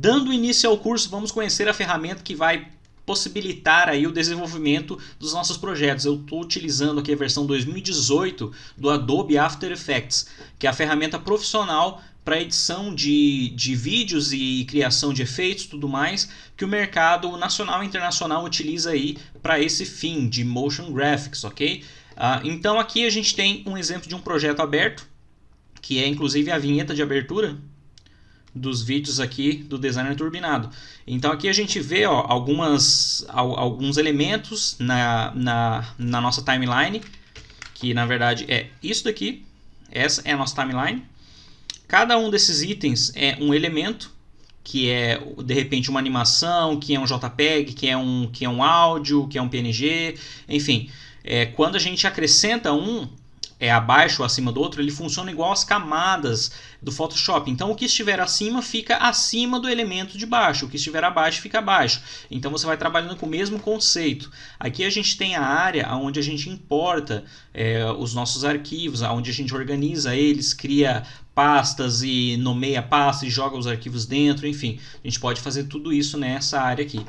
Dando início ao curso, vamos conhecer a ferramenta que vai possibilitar aí o desenvolvimento dos nossos projetos. Eu estou utilizando aqui a versão 2018 do Adobe After Effects, que é a ferramenta profissional para edição de vídeos e criação de efeitos, tudo mais, que o mercado nacional e internacional utiliza aí para esse fim de motion graphics, ok? Então aqui a gente tem um exemplo de um projeto aberto, que é inclusive a vinheta de abertura dos vídeos aqui do Designer Turbinado. Então aqui a gente vê alguns elementos na nossa timeline, que na verdade é isso daqui. Essa é a nossa timeline. Cada um desses itens é um elemento, que é de repente uma animação, que é um JPEG, que é um áudio, que é um PNG, enfim. Quando a gente acrescenta um abaixo ou acima do outro, ele funciona igual as camadas do Photoshop. Então o que estiver acima fica acima do elemento de baixo, o que estiver abaixo fica abaixo. Então você vai trabalhando com o mesmo conceito. Aqui a gente tem a área onde a gente importa os nossos arquivos, onde a gente organiza eles, cria pastas e nomeia pastas e joga os arquivos dentro, enfim. A gente pode fazer tudo isso nessa área aqui.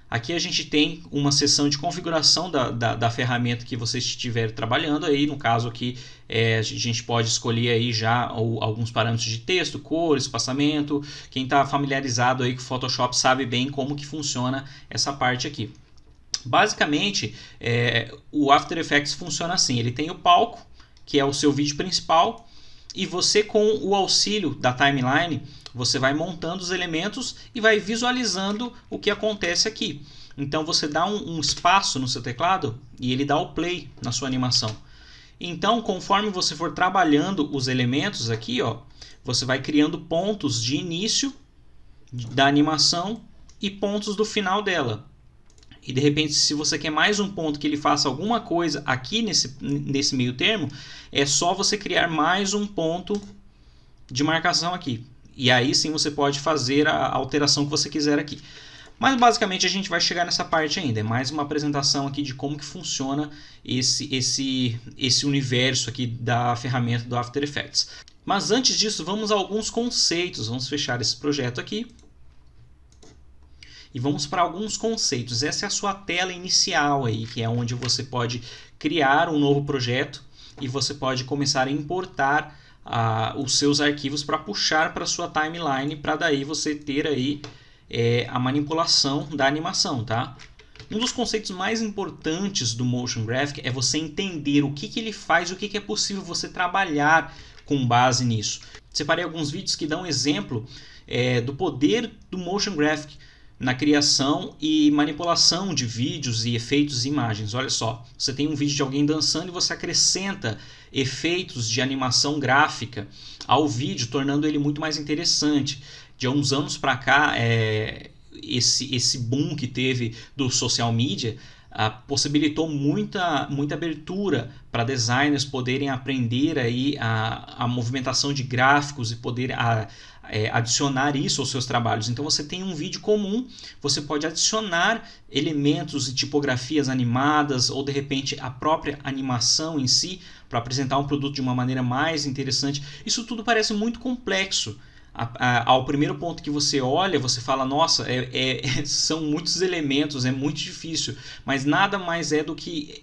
Aqui a gente tem uma seção de configuração da ferramenta que você estiver trabalhando. Aí, no caso aqui, a gente pode escolher aí já alguns parâmetros de texto, cor, espaçamento. Quem está familiarizado aí com o Photoshop sabe bem como que funciona essa parte aqui. Basicamente, o After Effects funciona assim. Ele tem o palco, que é o seu vídeo principal, e você, com o auxílio da timeline, você vai montando os elementos e vai visualizando o que acontece aqui. Então você dá um espaço no seu teclado e ele dá o play na sua animação. Então, conforme você for trabalhando os elementos aqui, você vai criando pontos de início da animação e pontos do final dela. E de repente, se você quer mais um ponto que ele faça alguma coisa aqui nesse meio termo, é só você criar mais um ponto de marcação aqui. E aí sim você pode fazer a alteração que você quiser aqui. Mas basicamente a gente vai chegar nessa parte ainda. É mais uma apresentação aqui de como que funciona esse universo aqui da ferramenta do After Effects. Mas antes disso, vamos a alguns conceitos. Vamos fechar esse projeto aqui. E vamos para alguns conceitos. Essa é a sua tela inicial aí, que é onde você pode criar um novo projeto e você pode começar a importar os seus arquivos para puxar para a sua timeline, para daí você ter aí a manipulação da animação, tá? Um dos conceitos mais importantes do Motion Graphic é você entender o que ele faz e o que é possível você trabalhar com base nisso. Separei alguns vídeos que dão exemplo do poder do Motion Graphic na criação e manipulação de vídeos e efeitos e imagens. Olha só, você tem um vídeo de alguém dançando e você acrescenta efeitos de animação gráfica ao vídeo, tornando ele muito mais interessante. De uns anos para cá, esse boom que teve do social media possibilitou muita abertura para designers poderem aprender aí a movimentação de gráficos e poder adicionar isso aos seus trabalhos. Então você tem um vídeo comum, você pode adicionar elementos e tipografias animadas ou de repente a própria animação em si para apresentar um produto de uma maneira mais interessante. Isso tudo parece muito complexo. Ao primeiro ponto que você olha, você fala, nossa, são muitos elementos, é muito difícil, mas nada mais é do que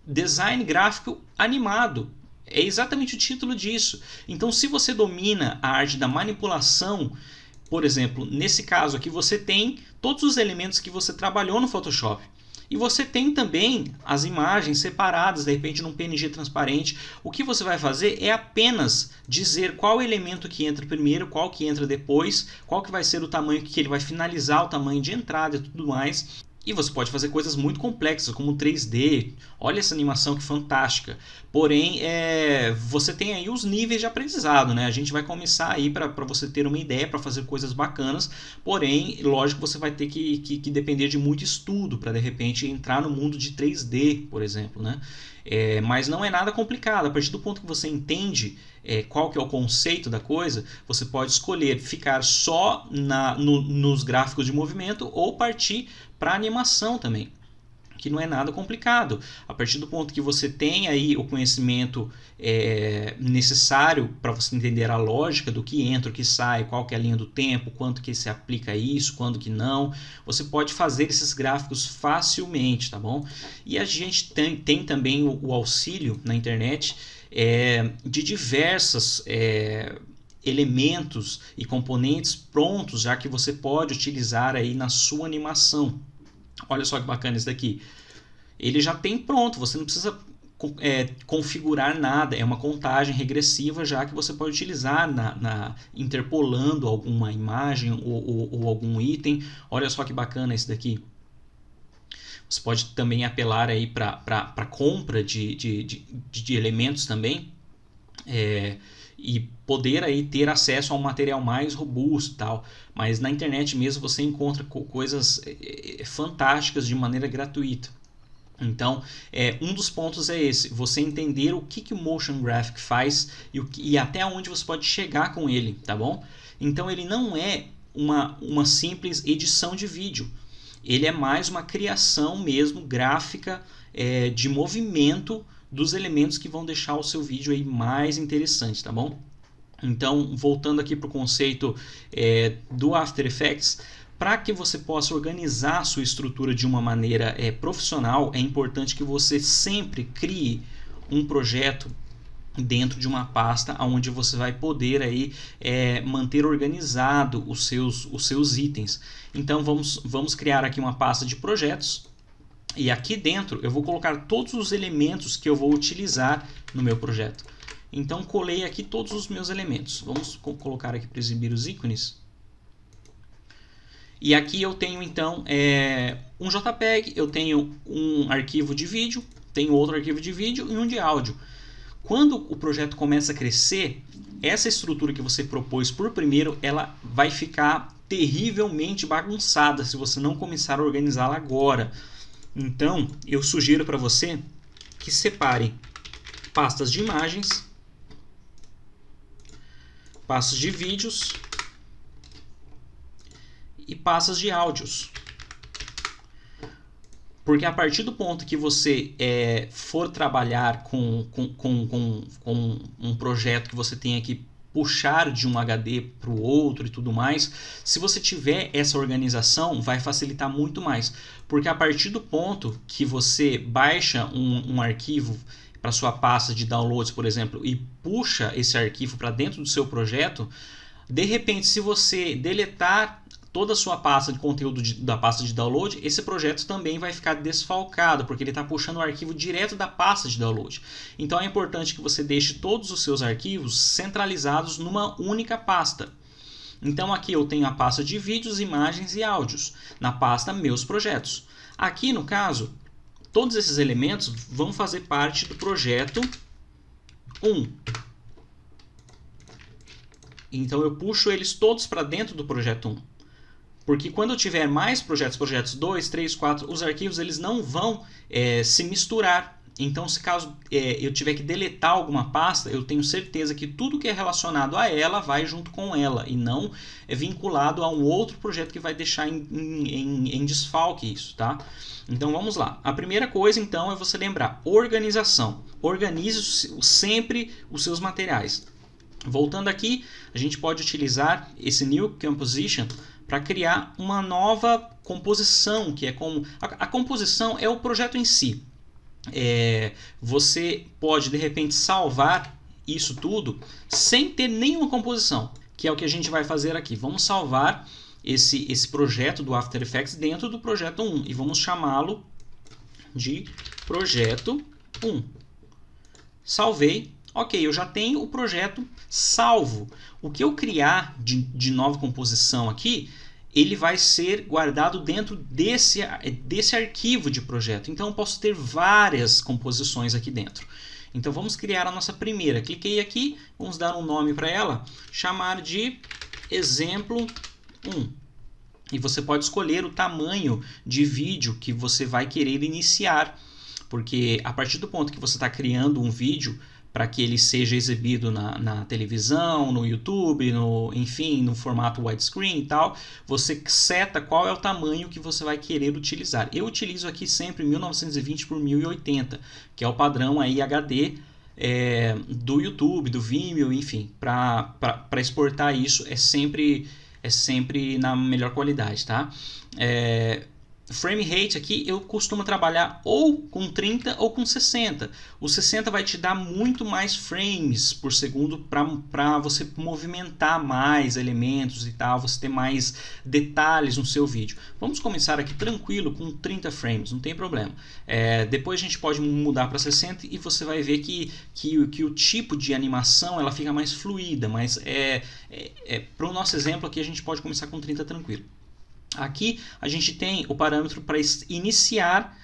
design gráfico animado. É exatamente o título disso. Então, se você domina a arte da manipulação, por exemplo, nesse caso aqui você tem todos os elementos que você trabalhou no Photoshop. E você tem também as imagens separadas, de repente num PNG transparente. O que você vai fazer é apenas dizer qual elemento que entra primeiro, qual que entra depois, qual que vai ser o tamanho que ele vai finalizar, o tamanho de entrada e tudo mais. E você pode fazer coisas muito complexas, como 3D. Olha essa animação que fantástica. Porém, você tem aí os níveis de aprendizado, né? A gente vai começar aí para você ter uma ideia, para fazer coisas bacanas. Porém, lógico, você vai ter que depender de muito estudo para, de repente, entrar no mundo de 3D, por exemplo, né? Mas não é nada complicado. A partir do ponto que você entende qual que é o conceito da coisa, você pode escolher ficar só nos gráficos de movimento ou partir para animação também. que não é nada complicado. A partir do ponto que você tem aí o conhecimento necessário para você entender a lógica do que entra, o que sai, qual que é a linha do tempo, quanto que se aplica isso, quando que não, você pode fazer esses gráficos facilmente, tá bom? E a gente tem também o auxílio na internet de diversas elementos e componentes prontos, já que você pode utilizar aí na sua animação. Olha só que bacana isso daqui. Ele já tem pronto, você não precisa configurar nada, é uma contagem regressiva já que você pode utilizar interpolando alguma imagem ou algum item. Olha só que bacana esse daqui. Você pode também apelar aí para compra de elementos também, e poder aí ter acesso a um material mais robusto e tal. Mas na internet mesmo você encontra coisas fantásticas de maneira gratuita. Então, um dos pontos é esse, você entender o que o Motion Graphic faz e até onde você pode chegar com ele, tá bom? Então, ele não é uma simples edição de vídeo, ele é mais uma criação mesmo gráfica de movimento dos elementos que vão deixar o seu vídeo aí mais interessante, tá bom? Então, voltando aqui para o conceito do After Effects, para que você possa organizar a sua estrutura de uma maneira profissional, é importante que você sempre crie um projeto dentro de uma pasta onde você vai poder aí, manter organizado os seus itens. Então vamos criar aqui uma pasta de projetos, e aqui dentro eu vou colocar todos os elementos que eu vou utilizar no meu projeto. Então colei aqui todos os meus elementos. Vamos colocar aqui para exibir os ícones. E aqui eu tenho então um JPEG, eu tenho um arquivo de vídeo, tenho outro arquivo de vídeo e um de áudio. Quando o projeto começa a crescer, essa estrutura que você propôs por primeiro, ela vai ficar terrivelmente bagunçada se você não começar a organizá-la agora. Então, eu sugiro para você que separe pastas de imagens, pastas de vídeos e pastas de áudios. Porque a partir do ponto que você for trabalhar com um projeto que você tenha que puxar de um HD para o outro e tudo mais, se você tiver essa organização, vai facilitar muito mais. Porque a partir do ponto que você baixa um arquivo para sua pasta de downloads, por exemplo, e puxa esse arquivo para dentro do seu projeto, de repente, se você deletar toda a sua pasta de conteúdo da pasta de download, esse projeto também vai ficar desfalcado, porque ele está puxando o arquivo direto da pasta de download. Então é importante que você deixe todos os seus arquivos centralizados numa única pasta. Então aqui eu tenho a pasta de vídeos, imagens e áudios, na pasta Meus Projetos. Aqui no caso, todos esses elementos vão fazer parte do projeto 1. Então eu puxo eles todos para dentro do projeto 1. Porque quando eu tiver mais projetos 2, 3, 4, os arquivos eles não vão se misturar. Então, se caso eu tiver que deletar alguma pasta, eu tenho certeza que tudo que é relacionado a ela vai junto com ela e não é vinculado a um outro projeto que vai deixar em desfalque isso, tá? Então, vamos lá. A primeira coisa, então, é você lembrar organização. Organize sempre os seus materiais. Voltando aqui, a gente pode utilizar esse New Composition para criar uma nova composição, que é como... A composição é o projeto em si. Você pode, de repente, salvar isso tudo sem ter nenhuma composição, que é o que a gente vai fazer aqui. Vamos salvar esse projeto do After Effects dentro do projeto 1 e vamos chamá-lo de projeto 1. Salvei. Ok, eu já tenho o projeto salvo. O que eu criar de nova composição aqui, ele vai ser guardado dentro desse arquivo de projeto. Então eu posso ter várias composições aqui dentro. Então vamos criar a nossa primeira. Cliquei aqui, vamos dar um nome para ela, chamar de exemplo 1. E você pode escolher o tamanho de vídeo que você vai querer iniciar. Porque a partir do ponto que você está criando um vídeo para que ele seja exibido na televisão, no YouTube, enfim, no formato widescreen e tal, você seta qual é o tamanho que você vai querer utilizar. Eu utilizo aqui sempre 1920 por 1080, que é o padrão aí HD do YouTube, do Vimeo, enfim, para exportar isso é sempre na melhor qualidade, tá? Frame rate aqui eu costumo trabalhar ou com 30 ou com 60. O 60 vai te dar muito mais frames por segundo para você movimentar mais elementos e tal, você ter mais detalhes no seu vídeo. Vamos começar aqui tranquilo com 30 frames, não tem problema. Depois a gente pode mudar para 60 e você vai ver que o tipo de animação ela fica mais fluida, mas para o nosso exemplo aqui a gente pode começar com 30 tranquilo. Aqui a gente tem o parâmetro para iniciar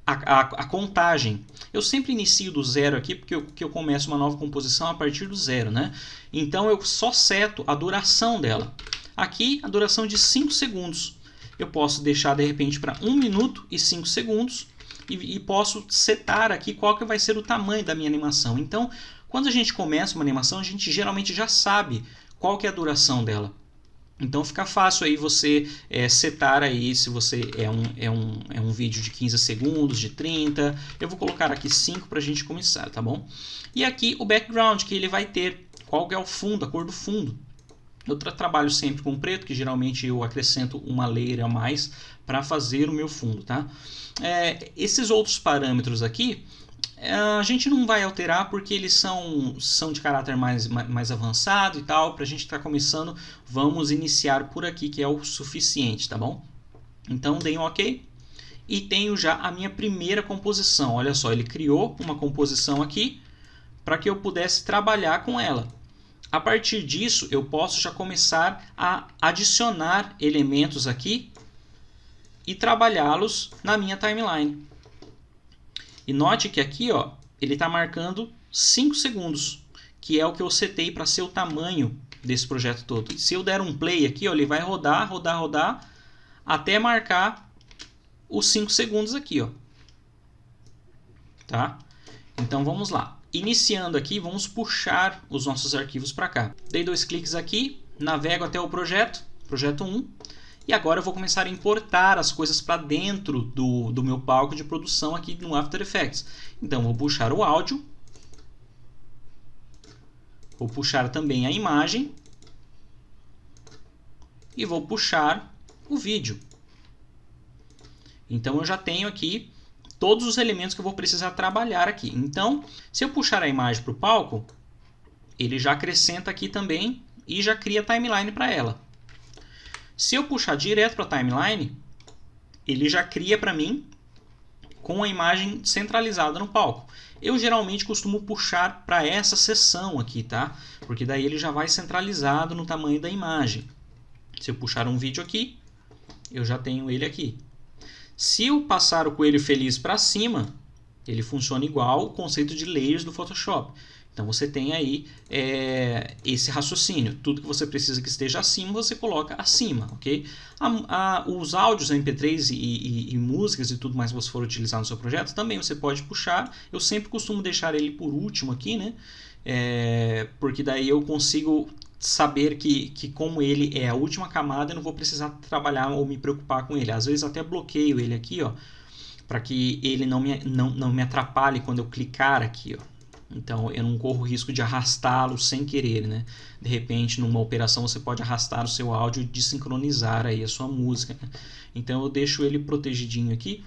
a contagem. Eu sempre inicio do zero aqui porque eu começo uma nova composição a partir do zero, né? Então eu só seto a duração dela. Aqui a duração de 5 segundos. Eu posso deixar de repente para 1 minuto e 5 segundos e posso setar aqui qual que vai ser o tamanho da minha animação. Então, quando a gente começa uma animação, a gente geralmente já sabe qual que é a duração dela. Então fica fácil aí você setar aí se você é um vídeo de 15 segundos, de 30. Eu vou colocar aqui 5 para a gente começar, tá bom? E aqui o background que ele vai ter, qual que é o fundo, a cor do fundo. Eu trabalho sempre com preto, que geralmente eu acrescento uma layer a mais para fazer o meu fundo, tá? Esses outros parâmetros aqui, a gente não vai alterar porque eles são de caráter mais avançado e tal. Para a gente estar começando, vamos iniciar por aqui, que é o suficiente, tá bom? Então, dei um OK. E tenho já a minha primeira composição. Olha só, ele criou uma composição aqui para que eu pudesse trabalhar com ela. A partir disso, eu posso já começar a adicionar elementos aqui e trabalhá-los na minha timeline. E note que aqui ó, ele está marcando 5 segundos, que é o que eu setei para ser o tamanho desse projeto todo. Se eu der um play aqui, ó, ele vai rodar, até marcar os 5 segundos aqui. Ó. Tá? Então vamos lá. Iniciando aqui, vamos puxar os nossos arquivos para cá. Dei 2 cliques aqui, navego até o projeto 1. E agora eu vou começar a importar as coisas para dentro do meu palco de produção aqui no After Effects. Então, vou puxar o áudio. Vou puxar também a imagem. E vou puxar o vídeo. Então, eu já tenho aqui todos os elementos que eu vou precisar trabalhar aqui. Então, se eu puxar a imagem para o palco, ele já acrescenta aqui também e já cria timeline para ela. Se eu puxar direto para a timeline, ele já cria para mim com a imagem centralizada no palco. Eu geralmente costumo puxar para essa seção aqui, tá? Porque daí ele já vai centralizado no tamanho da imagem. Se eu puxar um vídeo aqui, eu já tenho ele aqui. Se eu passar o coelho feliz para cima, ele funciona igual o conceito de layers do Photoshop. Então você tem aí esse raciocínio. Tudo que você precisa que esteja acima, você coloca acima, ok? Os áudios MP3 e músicas e tudo mais que você for utilizar no seu projeto, também você pode puxar. Eu sempre costumo deixar ele por último aqui, né? Porque daí eu consigo saber que como ele é a última camada, eu não vou precisar trabalhar ou me preocupar com ele. Às vezes até bloqueio ele aqui, ó, para que ele não me atrapalhe quando eu clicar aqui, ó. Então eu não corro o risco de arrastá-lo sem querer, né? De repente, numa operação, você pode arrastar o seu áudio e desincronizar aí a sua música, né? Então eu deixo ele protegidinho aqui.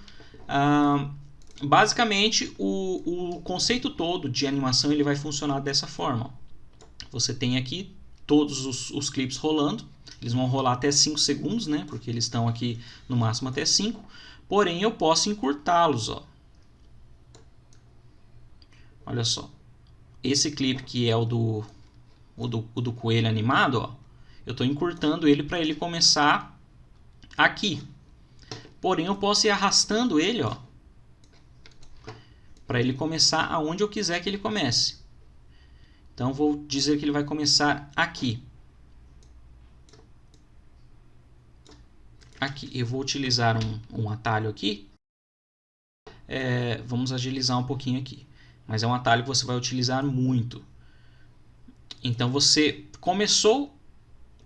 Basicamente, o conceito todo de animação ele vai funcionar dessa forma. Você tem aqui todos os clipes rolando. Eles vão rolar até 5 segundos, né? Porque eles estão aqui no máximo até 5. Porém, eu posso encurtá-los, ó. Olha só, esse clipe que é o do coelho animado, ó, eu estou encurtando ele para ele começar aqui. Porém, eu posso ir arrastando ele, ó, para ele começar aonde eu quiser que ele comece. Então, vou dizer que ele vai começar aqui. Aqui, eu vou utilizar um atalho aqui. Vamos agilizar um pouquinho aqui. mas é um atalho que você vai utilizar muito. Então você começou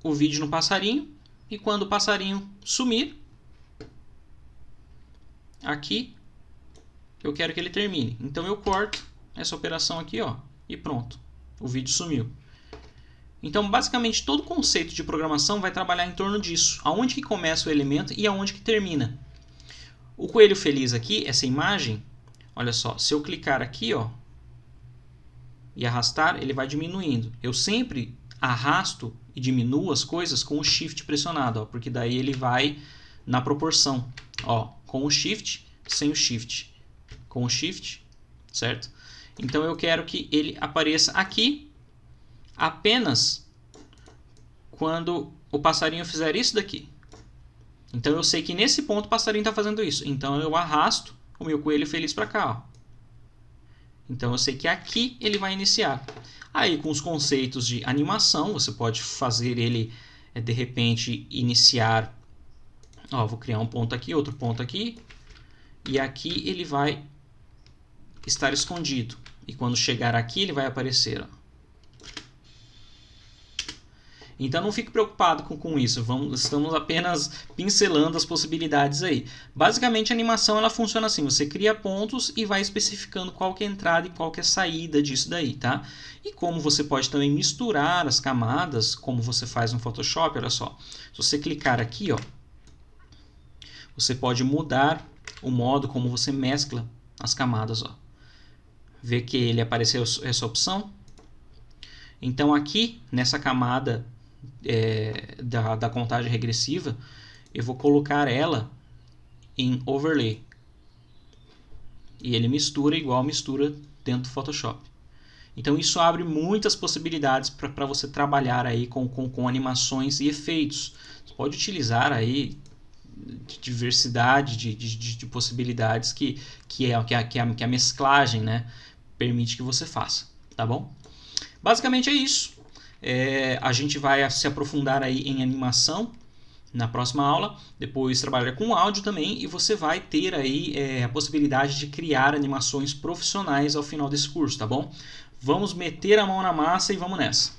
o vídeo no passarinho, e quando o passarinho sumir, aqui eu quero que ele termine. Então eu corto essa operação aqui, ó, e pronto, o vídeo sumiu. Então basicamente todo conceito de programação vai trabalhar em torno disso, aonde que começa o elemento e aonde que termina. O coelho feliz aqui, essa imagem, olha só, se eu clicar aqui, ó, e arrastar, ele vai diminuindo. Eu sempre arrasto e diminuo as coisas com o Shift pressionado, ó, porque daí ele vai na proporção, ó, com o Shift, sem o Shift, com o Shift, certo? Então eu quero que ele apareça aqui apenas quando o passarinho fizer isso daqui. Então eu sei que nesse ponto o passarinho está fazendo isso. Então eu arrasto o meu coelho feliz para cá, ó. Então eu sei que aqui ele vai iniciar. Aí com os conceitos de animação, você pode fazer ele de repente iniciar. Ó, vou criar um ponto aqui, outro ponto aqui. E aqui ele vai estar escondido. E quando chegar aqui ele vai aparecer, ó. Então não fique preocupado com isso, estamos apenas pincelando as possibilidades aí. Basicamente a animação ela funciona assim, você cria pontos e vai especificando qual que é a entrada e qual que é a saída disso daí, tá? E como você pode também misturar as camadas, como você faz no Photoshop, olha só. Se você clicar aqui, ó, você pode mudar o modo como você mescla as camadas, ó. Vê que ele apareceu essa opção? Então aqui, nessa camada da contagem regressiva, eu vou colocar ela em overlay. E ele mistura igual mistura dentro do Photoshop. Então isso abre muitas possibilidades para você trabalhar aí com animações e efeitos. Você pode utilizar aí diversidade de possibilidades que a mesclagem, né, permite que você faça, tá bom? Basicamente é isso. A gente vai se aprofundar aí em animação na próxima aula, depois trabalhar com áudio também, e você vai ter aí a possibilidade de criar animações profissionais ao final desse curso, tá bom? Vamos meter a mão na massa e vamos nessa!